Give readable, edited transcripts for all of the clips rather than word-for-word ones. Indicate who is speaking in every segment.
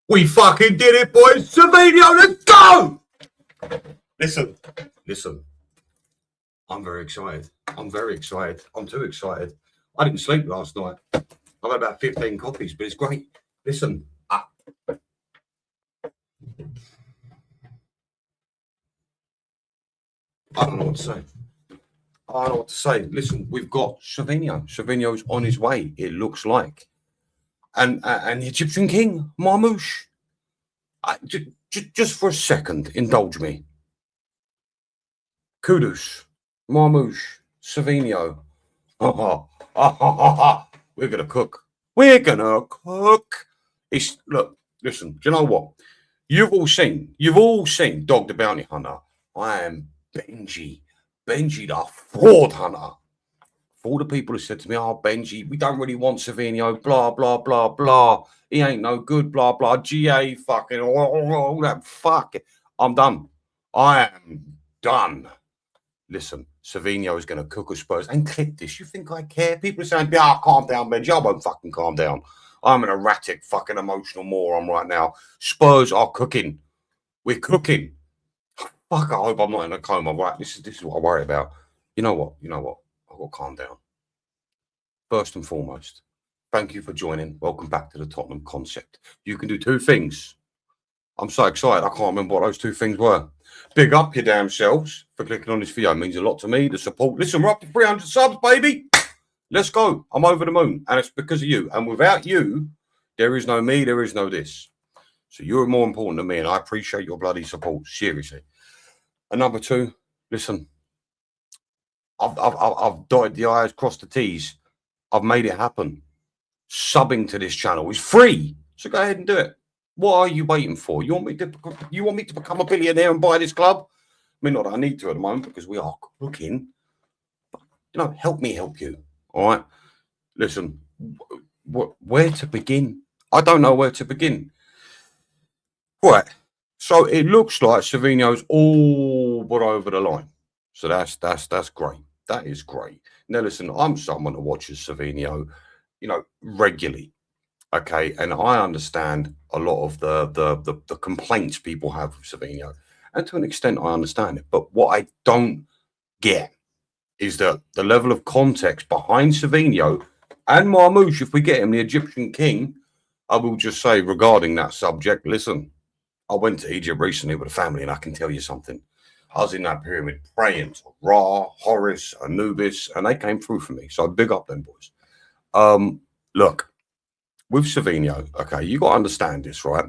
Speaker 1: We fucking did it, boys. Savinho, let's go. Listen. I'm very excited. I'm too excited. I didn't sleep last night. I've had about 15 coffees, but it's great. Listen. I don't know what to say. Listen, we've got Savinho. Savinho's on his way, it looks like. And the Egyptian king, Marmoush. Just for a second, indulge me. Kudus, Marmoush, Savinho. We're gonna cook. Listen, do you know what? You've all seen Dog the Bounty Hunter. I am Benji the fraud hunter. For all the people who said to me, oh, Benji, we don't really want Savinho, blah, blah, blah, blah. He ain't no good, blah, blah. GA, fucking, all that, fuck. I'm done. I am done. Listen, Savinho is going to cook us Spurs. And clip this. You think I care? People are saying, calm down, Benji. I won't fucking calm down. I'm an erratic, fucking emotional moron right now. Spurs are cooking. We're cooking. Fuck, I hope I'm not in a coma. Right, this is what I worry about. You know what? I've got to calm down. First and foremost, thank you for joining. Welcome back to the Tottenham Concept. You can do two things. I'm so excited. I can't remember what those two things were. Big up your damn selves for clicking on this video. It means a lot to me. The support. Listen, we're up to 300 subs, baby. Let's go. I'm over the moon. And it's because of you. And without you, there is no me. There is no this. So you're more important than me. And I appreciate your bloody support. Seriously. And number two, listen. I've dotted the I's, crossed the T's. I've made it happen. Subbing to this channel is free. So go ahead and do it. What are you waiting for? You want me to become a billionaire and buy this club? I mean, not that I need to at the moment because we are cooking. But, help me help you. All right? Listen, where to begin? I don't know where to begin. Right. So it looks like Savinho's all but over the line. So that's great. That is great. Now, listen, I'm someone that watches Savinho, regularly. Okay, and I understand a lot of the complaints people have with Savinho, and to an extent, I understand it. But what I don't get is the level of context behind Savinho and Marmoush. If we get him, the Egyptian king, I will just say regarding that subject. Listen, I went to Egypt recently with a family, and I can tell you something. I was in that pyramid praying to Ra, Horus, Anubis, and they came through for me. So big up them boys. Look, with Savinho, okay, you got to understand this, right?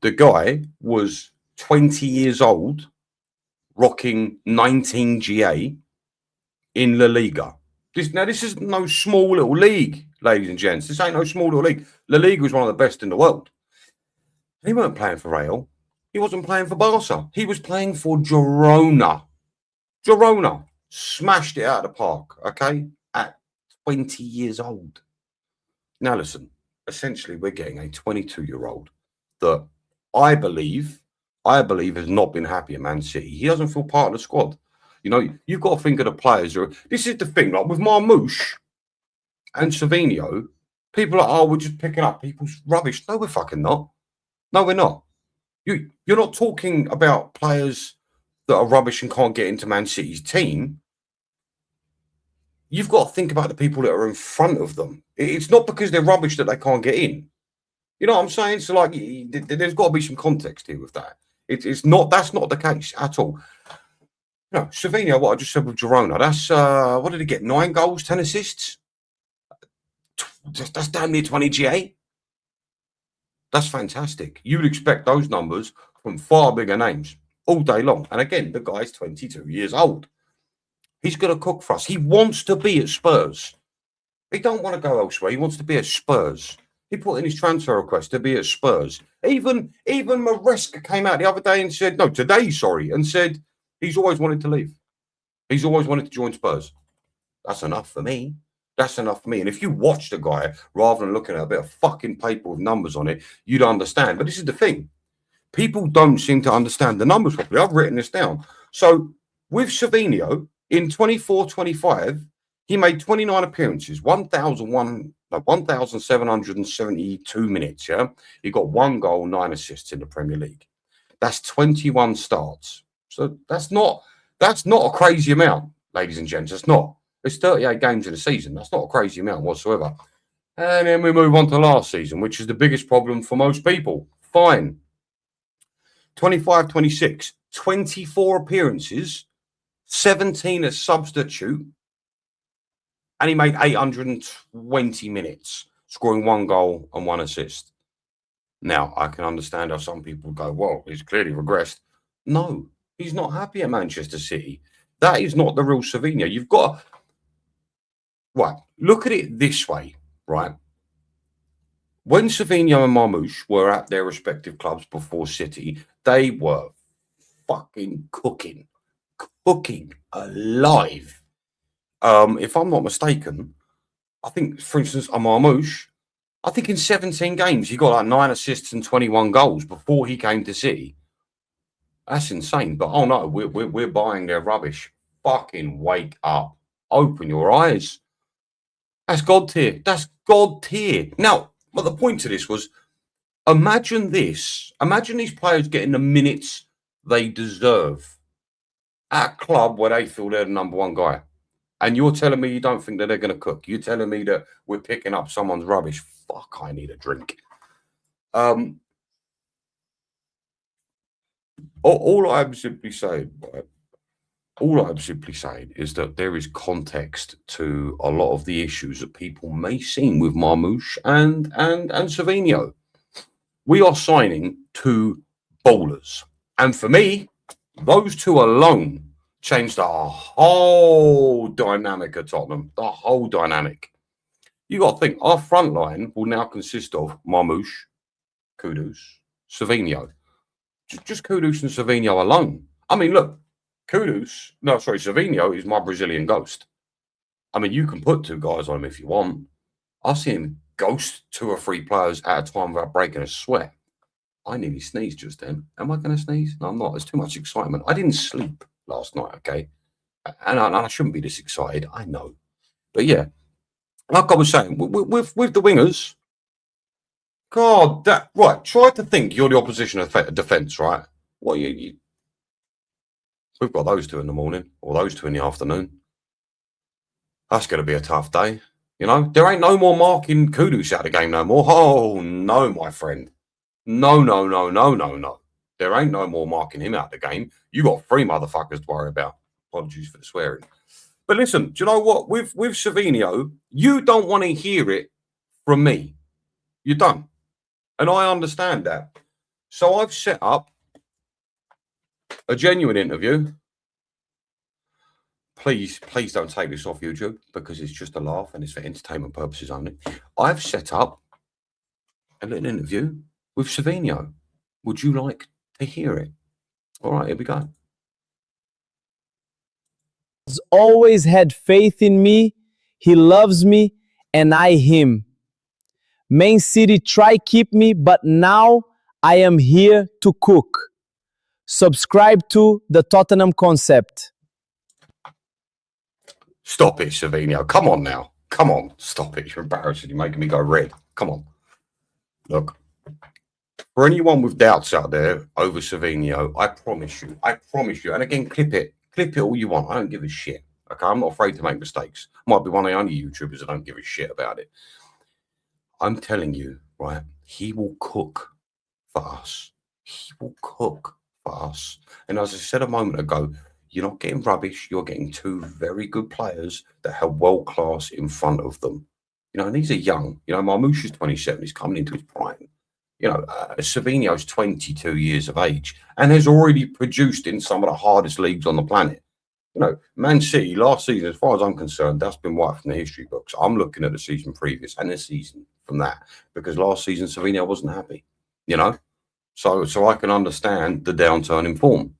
Speaker 1: The guy was 20 years old, rocking 19 GA in La Liga. This is no small little league, ladies and gents. This ain't no small little league. La Liga was one of the best in the world. He weren't playing for Real. He wasn't playing for Barca. He was playing for Girona. Girona smashed it out of the park, okay, at 20 years old. Now, listen, essentially, we're getting a 22-year-old that I believe has not been happy at Man City. He doesn't feel part of the squad. You've got to think of the players. This is the thing, like with Marmoush and Savinho, people are, oh, we're just picking up people's rubbish. No, we're fucking not. No, we're not. You're not talking about players that are rubbish and can't get into Man City's team. You've got to think about the people that are in front of them. It's not because they're rubbish that they can't get in. You know what I'm saying? So, like, there's got to be some context here with that. It's not. That's not the case at all. Savinho, what I just said with Girona, that's what did he get? 9 goals, 10 assists. That's damn near 20 GA. That's fantastic. You would expect those numbers from far bigger names all day long. And again, the guy's 22 years old. He's going to cook for us. He wants to be at Spurs. He don't want to go elsewhere. He wants to be at Spurs. He put in his transfer request to be at Spurs. Even Maresca came out the other day and said, and said he's always wanted to leave. He's always wanted to join Spurs. That's enough for me. That's enough for me. And if you watch the guy, rather than looking at a bit of fucking paper with numbers on it, you'd understand. But this is the thing. People don't seem to understand the numbers properly. I've written this down. So with Savinho, in 24-25, He made 29 appearances, 1,772 minutes. Yeah, he got 1 goal, 9 assists in the Premier League. That's 21 starts. So that's not a crazy amount, ladies and gents. It's not. It's 38 games in a season. That's not a crazy amount whatsoever. And then we move on to last season, which is the biggest problem for most people. Fine. 25-26, 24 appearances, 17 as substitute, and he made 820 minutes, scoring 1 goal and 1 assist. Now, I can understand how some people go, well, he's clearly regressed. No, he's not happy at Manchester City. That is not the real Savinho. You've got, right, look at it this way, right? When Savinho and Marmoush were at their respective clubs before City, they were fucking cooking alive. If I'm not mistaken, I think, for instance, Marmoush, I think in 17 games he got like 9 assists and 21 goals before he came to City. That's insane. But oh no, we're buying their rubbish. Fucking wake up. Open your eyes. That's God tier. That's God tier. Now, but the point to this was, imagine this. Imagine these players getting the minutes they deserve at a club where they feel they're the number one guy. And you're telling me you don't think that they're going to cook. You're telling me that we're picking up someone's rubbish. Fuck, I need a drink. All I'm simply saying is that there is context to a lot of the issues that people may see with Marmoush and Savinho. We are signing 2 bowlers. And for me, those 2 alone changed the whole dynamic of Tottenham. The whole dynamic. You got to think, our front line will now consist of Marmoush, Kudus, Savinho. Just Kudus and Savinho alone. I mean, look, Savinho is my Brazilian ghost. I mean, you can put 2 guys on him if you want. I've seen him ghost 2 or 3 players at a time without breaking a sweat. I nearly sneezed just then. Am I going to sneeze? No, I'm not. There's too much excitement. I didn't sleep last night, okay? And I shouldn't be this excited. I know. But yeah, like I was saying, with the wingers, God, right, try to think you're the opposition of defence, right? What we've got those 2 in the morning or those 2 in the afternoon. That's going to be a tough day. You know, there ain't no more marking Kudus out of the game no more. Oh, no, my friend. No. There ain't no more marking him out of the game. You got 3 motherfuckers to worry about. Apologies for the swearing. But listen, do you know what? With Savinho, you don't want to hear it from me. You don't. And I understand that. So I've set up a genuine interview. Please don't take this off YouTube because it's just a laugh and it's for entertainment purposes only. I've set up a little interview with Savinho. Would you like to hear it? All right, here we go.
Speaker 2: He's always had faith in me. He loves me and I him. Man City try keep me, but now I am here to cook. Subscribe to the Tottenham Concept.
Speaker 1: Stop it, Savinho. Come on now. Come on. Stop it. You're embarrassing. You're making me go red. Come on. Look, for anyone with doubts out there over Savinho, I promise you, and again, clip it all you want. I don't give a shit. Okay, I'm not afraid to make mistakes. Might be one of the only YouTubers that don't give a shit about it. I'm telling you, right, he will cook for us. He will cook for us. And as I said a moment ago, you're not getting rubbish. You're getting 2 very good players that have world class in front of them. You know, and these are young. You know, Marmoush is 27. He's coming into his prime. You know, Savinho's 22 years of age and has already produced in some of the hardest leagues on the planet. You know, Man City last season, as far as I'm concerned, that's been wiped from the history books. I'm looking at the season previous and the season from that because last season Savinho wasn't happy. You know, so I can understand the downturn in form.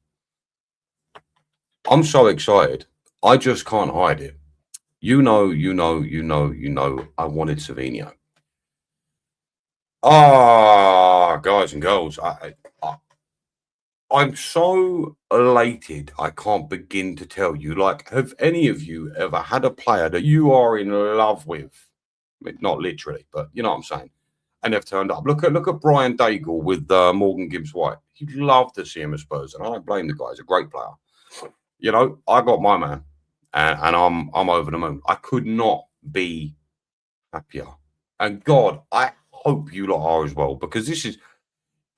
Speaker 1: I'm so excited. I just can't hide it. You know, I wanted Savinho. Guys and girls, I'm so elated, I can't begin to tell you. Like, have any of you ever had a player that you are in love with? I mean, not literally, but you know what I'm saying. And they've turned up. Look at Brian Daigle with Morgan Gibbs White. You'd love to see him at Spurs, and I don't blame the guy. He's a great player. You know, I got my man, and I'm over the moon. I could not be happier. And God, I hope you lot are as well, because this is.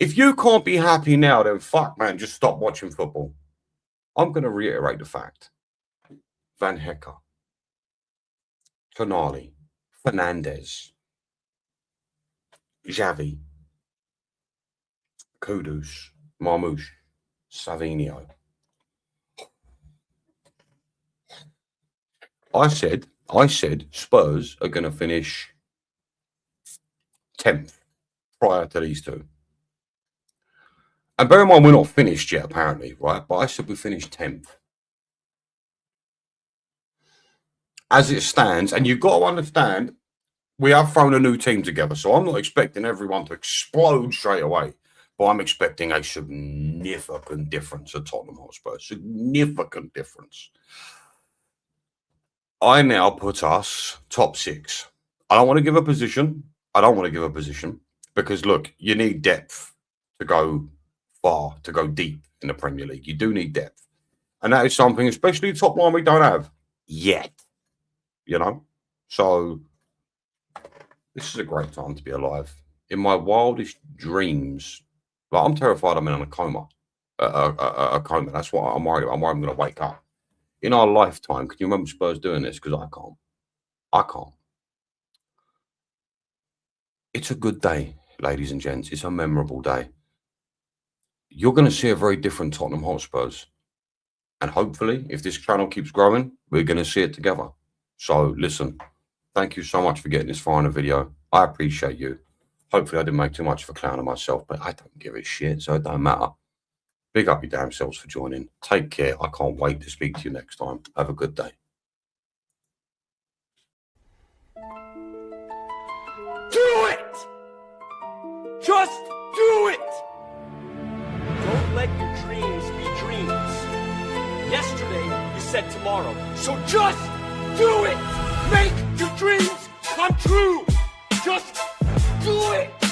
Speaker 1: If you can't be happy now, then fuck, man, just stop watching football. I'm going to reiterate the fact. Van Hecker, Tonali, Fernandez, Xavi, Kudus, Marmoush, Savinho. I said Spurs are going to finish 10th prior to these two. And bear in mind, we're not finished yet, apparently, right? But I said we finished 10th. As it stands, and you've got to understand, we have thrown a new team together. So I'm not expecting everyone to explode straight away. But I'm expecting a significant difference at Tottenham Hotspur. Significant difference. I now put us top 6. I don't want to give a position. Because, look, you need depth to go far, to go deep in the Premier League. You do need depth. And that is something, especially top line, we don't have yet. You know? So, this is a great time to be alive. In my wildest dreams, like, I'm terrified I'm in a coma. A coma. That's what I'm worried about. I'm worried I'm going to wake up. In our lifetime, can you remember Spurs doing this? Because I can't. It's a good day, ladies and gents. It's a memorable day. You're going to see a very different Tottenham Hotspurs. And hopefully, if this channel keeps growing, we're going to see it together. So, listen, thank you so much for getting this far in the video. I appreciate you. Hopefully, I didn't make too much of a clown of myself, but I don't give a shit, so it don't matter. Big up your damn selves for joining. Take care. I can't wait to speak to you next time. Have a good day.
Speaker 3: Do it! Just do it! Don't let your dreams be dreams. Yesterday, you said tomorrow. So just do it! Make your dreams come true! Just do it!